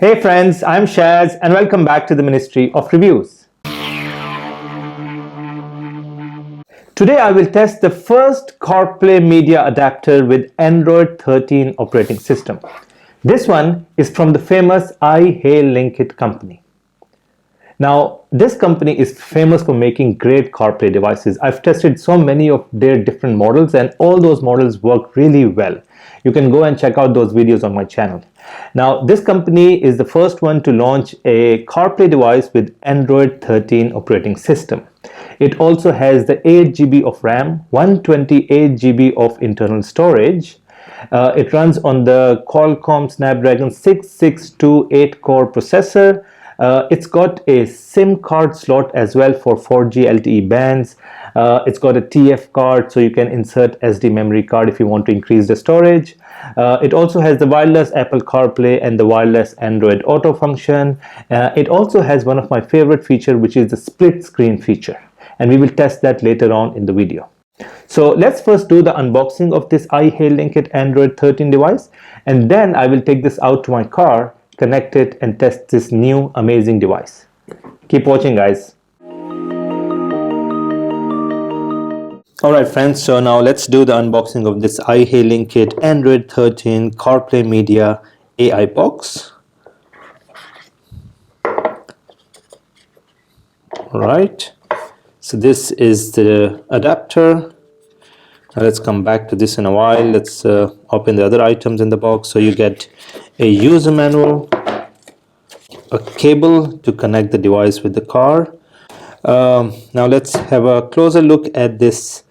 Hey friends, I'm Shaz and welcome back to the Ministry of Reviews. Today I will test the first Carplay media adapter with Android 13 operating system. This one is from the famous iHeylinkit company. Now, this company is famous for making great CarPlay devices. I've tested so many of their different models and all those models work really well. You can go and check out those videos on my channel. Now, this company is the first one to launch a CarPlay device with Android 13 operating system. It also has the 8 GB of RAM, 128 GB of internal storage. It runs on the Qualcomm Snapdragon 662 8-core processor. It's got a SIM card slot as well for 4G LTE bands. It's got a TF card, so you can insert SD memory card if you want to increase the storage. It also has the wireless Apple CarPlay and the wireless Android Auto function. It also has one of my favorite features, which is the split screen feature. And we will test that later on in the video. So let's first do the unboxing of this iHeylinkit Android 13 device, and then I will take this out to my car, connect it, and test this new amazing device. Keep watching, guys. Alright friends, so now let's do the unboxing of this iHeylinkit Android 13 CarPlay Media AI Box. Alright, so this is the adapter. Now let's come back to this in a while. Let's open the other items in the box. So you get a user manual, a cable to connect the device with the car. Now let's have a closer look at this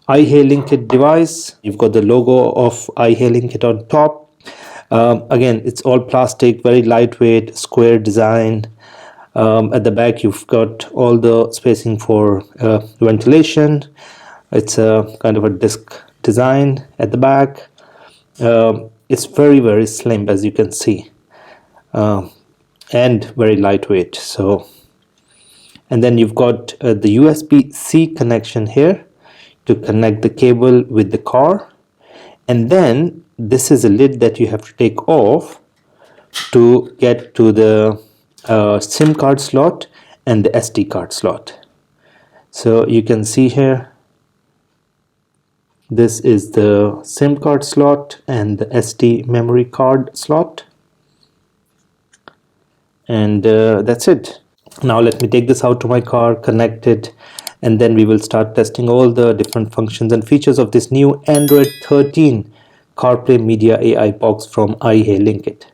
iHeylinkit device. You've got the logo of iHeylinkit on top. Again, it's all plastic, very lightweight, square design. At the back you've got all the spacing for ventilation. It's a kind of a disc design at the back. It's very slim, as you can see, and very lightweight. So, and then you've got the USB-C connection here to connect the cable with the car, and then this is a lid that you have to take off to get to the SIM card slot and the SD card slot. So you can see here, this is the SIM card slot and the SD memory card slot, and that's it. Now let me take this out to my car, connect it, and then we will start testing all the different functions and features of this new Android 13 CarPlay Media AI Box from iHeylinkit.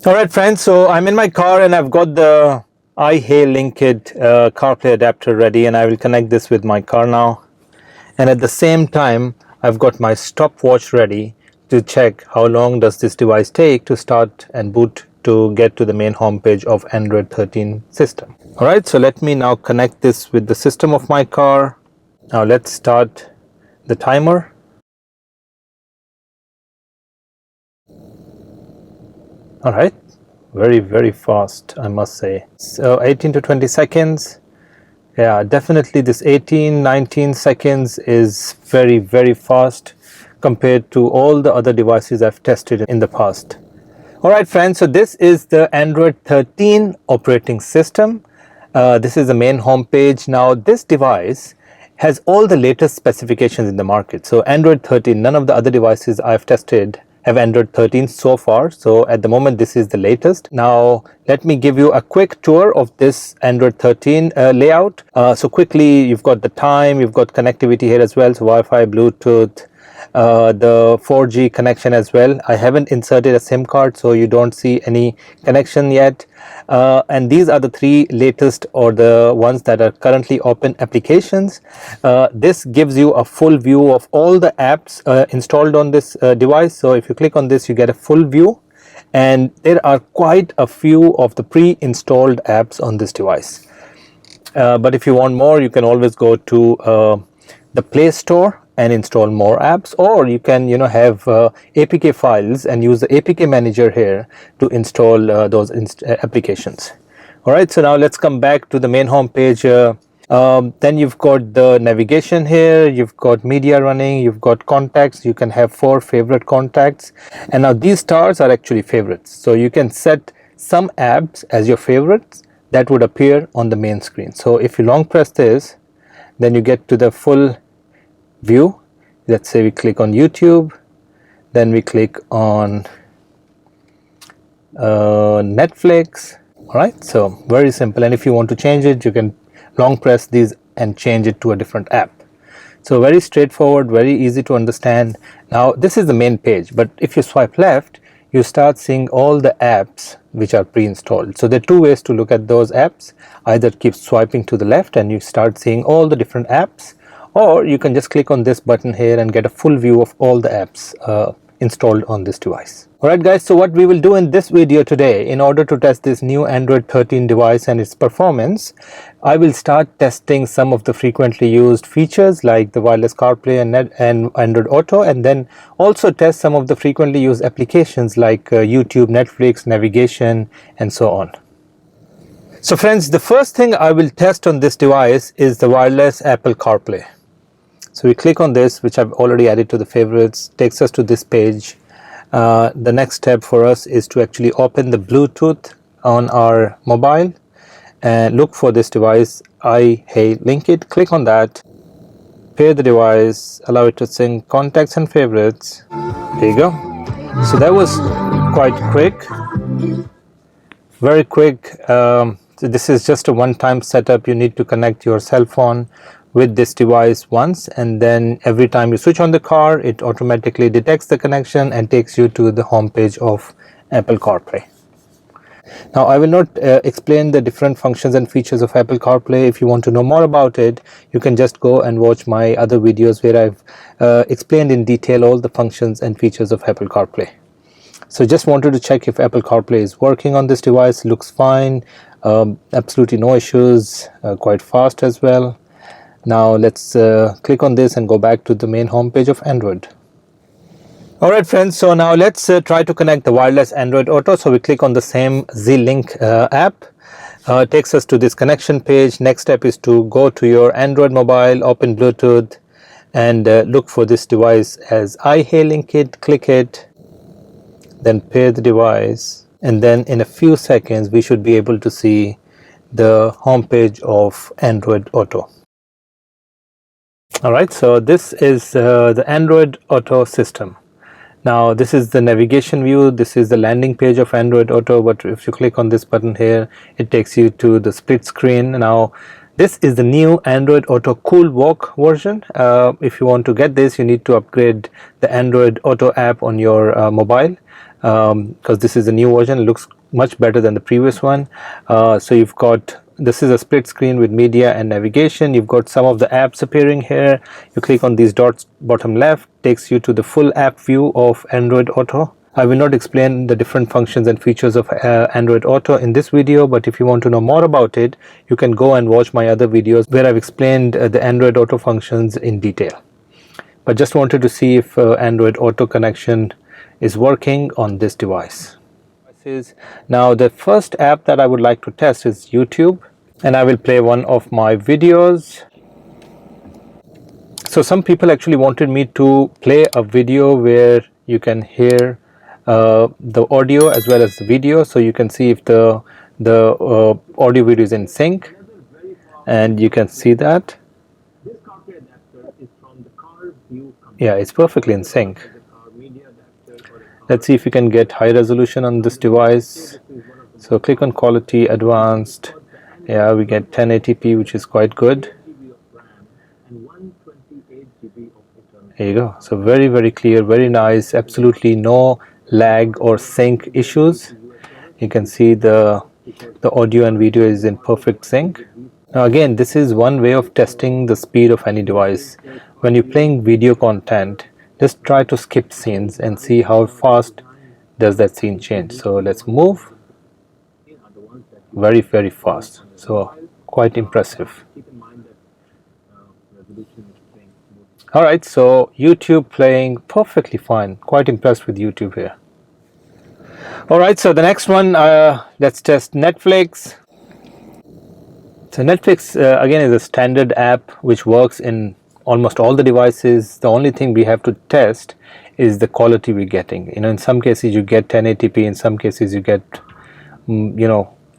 Alright friends, so I'm in my car and I've got the iHeylinkit CarPlay adapter ready, and I will connect this with my car now. And at the same time, I've got my stopwatch ready to check how long does this device take to start and boot to get to the main home page of Android 13 system. Alright, so let me now connect this with the system of my car. Now let's start the timer. Alright, very fast, I must say. So 18 to 20 seconds. Yeah, definitely this 18-19 seconds is very fast compared to all the other devices I've tested in the past. Alright friends, so this is the Android 13 operating system. This is the main home page. Now this device has all the latest specifications in the market. So Android 13, none of the other devices I've tested have Android 13 so far. So at the moment this is the latest. Now let me give you a quick tour of this Android 13 layout. So quickly, you've got the time, you've got connectivity here as well, so Wi-Fi, Bluetooth, the 4G connection as well. I haven't inserted a SIM card, so you don't see any connection yet. And these are the three latest, or the ones that are currently open applications. This gives you a full view of all the apps installed on this device. So if you click on this, you get a full view, and there are quite a few of the pre-installed apps on this device. But if you want more, you can always go to the Play Store and install more apps, or you can have APK files and use the APK manager here to install those applications. Alright, so now let's come back to the main home page. Then you've got the navigation here, you've got media running, you've got contacts. You can have 4 favorite contacts, and now these stars are actually favorites, so you can set some apps as your favorites that would appear on the main screen. So if you long press this, then you get to the full view. Let's say we click on YouTube, then we click on Netflix. Alright, so very simple, and if you want to change it, you can long press these and change it to a different app. So very straightforward, very easy to understand. Now this is the main page, but if you swipe left, you start seeing all the apps which are pre-installed. So there are 2 ways to look at those apps. Either keep swiping to the left and you start seeing all the different apps, or you can just click on this button here and get a full view of all the apps installed on this device. Alright guys, so what we will do in this video today, in order to test this new Android 13 device and its performance, I will start testing some of the frequently used features like the wireless CarPlay and Android Auto, and then also test some of the frequently used applications like YouTube, Netflix, navigation, and so on. So friends, the first thing I will test on this device is the wireless Apple CarPlay. So we click on this, which I've already added to the favorites, takes us to this page. The next step for us is to actually open the Bluetooth on our mobile and look for this device, iHeylinkit. Click on that, pair the device, allow it to sync contacts and favorites. There you go. So that was quite quick, very quick. So this is just a one-time setup. You need to connect your cell phone with this device once, and then every time you switch on the car, it automatically detects the connection and takes you to the home page of Apple CarPlay. Now I will not explain the different functions and features of Apple CarPlay. If you want to know more about it, you can just go and watch my other videos where I've explained in detail all the functions and features of Apple CarPlay. So just wanted to check if Apple CarPlay is working on this device. Looks fine, absolutely no issues, quite fast as well. Now let's click on this and go back to the main home page of Android. Alright friends, so now let's try to connect the wireless Android Auto. So we click on the same Z-Link app, takes us to this connection page. Next step is to go to your Android mobile, open Bluetooth, and look for this device as iHeylinkit. Click it, then pair the device, and then in a few seconds we should be able to see the home page of Android Auto. Alright, so this is the Android Auto system. Now this is the navigation view, this is the landing page of Android Auto, but if you click on this button here, it takes you to the split screen. Now this is the new Android Auto Cool Walk version. If you want to get this, you need to upgrade the Android Auto app on your mobile, because this is the new version. It looks much better than the previous one. So you've got, this is a split screen with media and navigation. You've got some of the apps appearing here. You click on these dots bottom left, takes you to the full app view of Android Auto. I will not explain the different functions and features of Android Auto in this video, but if you want to know more about it, you can go and watch my other videos where I've explained the Android Auto functions in detail. But just wanted to see if Android Auto connection is working on this device. Now the first app that I would like to test is YouTube, and I will play one of my videos. So some people actually wanted me to play a video where you can hear the audio as well as the video, so you can see if the audio video is in sync, and you can see that yeah, it's perfectly in sync. Let's see if we can get high resolution on this device. So click on quality, advanced. Yeah, we get 1080p, which is quite good. There you go. So very, very clear, very nice, absolutely no lag or sync issues. You can see the audio and video is in perfect sync. Now again, this is one way of testing the speed of any device. When you're playing video content, just try to skip scenes and see how fast does that scene change. So let's move. Very, very fast. So quite impressive. Alright, so YouTube playing perfectly fine. Quite impressed with YouTube here. Alright, so the next one, let's test Netflix. So Netflix again is a standard app which works in almost all the devices. The only thing we have to test is the quality we're getting. In some cases you get 1080p, in some cases you get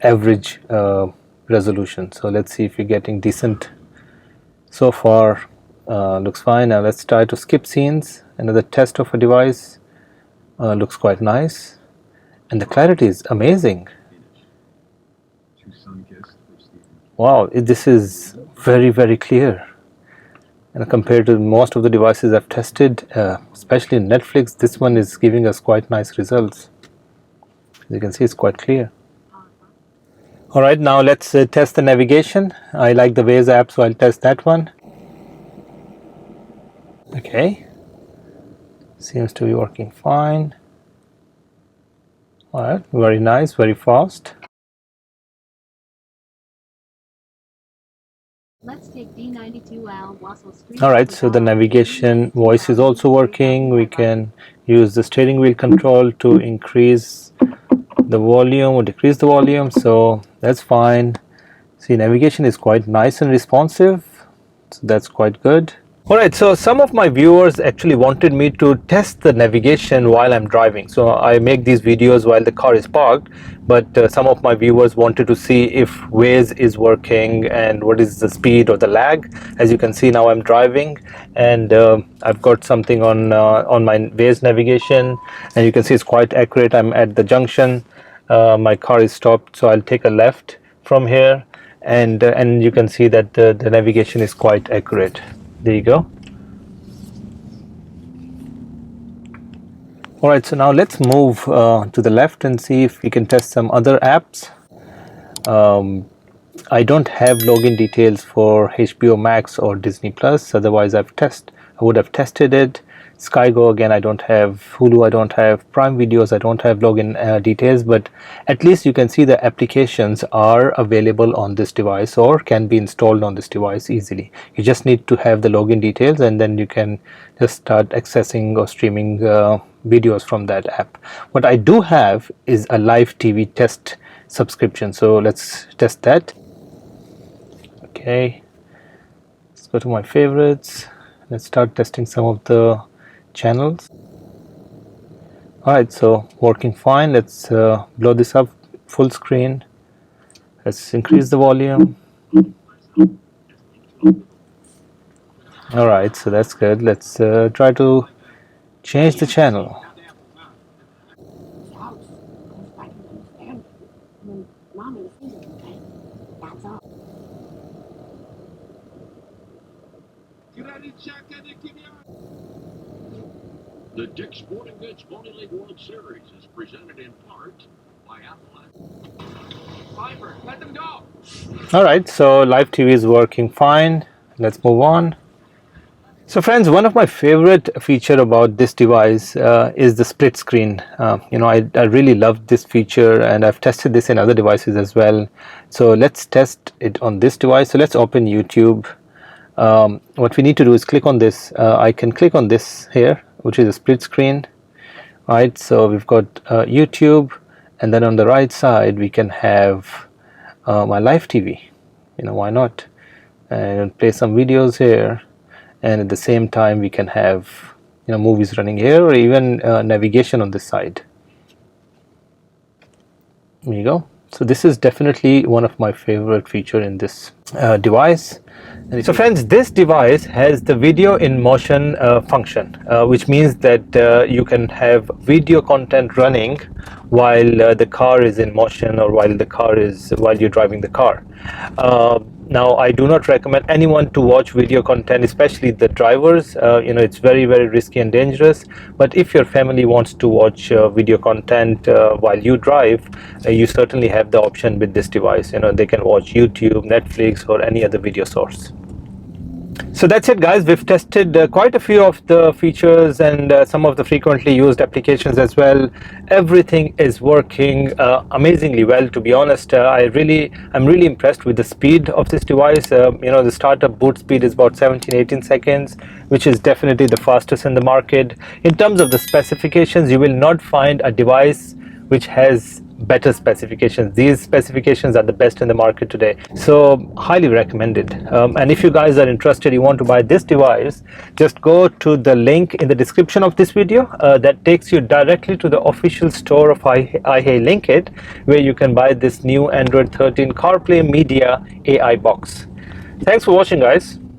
average resolution. So let's see if you're getting decent. So far looks fine. Now let's try to skip scenes. Another test of a device. Looks quite nice, and the clarity is amazing. Wow, this is very, very clear, and compared to most of the devices I've tested, especially in Netflix, this one is giving us quite nice results. As you can see, it's quite clear. Alright, now let's test the navigation. I like the Waze app, so I'll test that one. Okay, seems to be working fine. Alright, very nice, very fast. Let's take D92L Wassel Street. Alright, so the navigation voice is also working. We can use the steering wheel control to increase the volume or decrease the volume, so that's fine. See, navigation is quite nice and responsive, so that's quite good. Alright, so some of my viewers actually wanted me to test the navigation while I'm driving. So I make these videos while the car is parked, but some of my viewers wanted to see if Waze is working and what is the speed or the lag. As you can see, now I'm driving and I've got something on my Waze navigation, and you can see it's quite accurate. I'm at the junction, my car is stopped, so I'll take a left from here, and you can see that the navigation is quite accurate. There you go. Alright, so now let's move to the left and see if we can test some other apps. I don't have login details for HBO Max or Disney Plus, otherwise I would have tested it. Sky Go again I don't have, Hulu I don't have, Prime Videos I don't have login details, but at least you can see the applications are available on this device or can be installed on this device easily. You just need to have the login details, and then you can just start accessing or streaming videos from that app. What I do have is a live TV test subscription, so let's test that. Okay, let's go to my favorites. Let's start testing some of the channels. Alright, so working fine. Let's blow this up full screen. Let's increase the volume. Alright, so that's good. Let's try to change the channel. The Dick's Sporting Goods Pony League World Series is presented in part by Apple. Piper, let them go! Alright, so live TV is working fine. Let's move on. So friends, one of my favorite feature about this device is the split screen. I really love this feature, and I've tested this in other devices as well. So let's test it on this device. So let's open YouTube. What we need to do is click on this. I can click on this here, which is a split screen. Right, so we've got YouTube, and then on the right side we can have my live TV. Why not? And play some videos here, and at the same time we can have movies running here, or even navigation on this side. There you go. So this is definitely one of my favorite feature in this device. So friends, this device has the video in motion function, which means that you can have video content running while the car is in motion, or while you're driving the car. Now, I do not recommend anyone to watch video content, especially the drivers. It's very, very risky and dangerous. But if your family wants to watch video content while you drive, you certainly have the option with this device. They can watch YouTube, Netflix, or any other video source. So that's it, guys. We've tested quite a few of the features and some of the frequently used applications as well. Everything is working amazingly well, to be honest. I'm really impressed with the speed of this device. The startup boot speed is about 17-18 seconds, which is definitely the fastest in the market. In terms of the specifications, you will not find a device which has better specifications. These specifications are the best in the market today, so highly recommended. And if you guys are interested, you want to buy this device, just go to the link in the description of this video that takes you directly to the official store of iHeylinkit, where you can buy this new Android 13 CarPlay Media AI box. Thanks for watching, guys.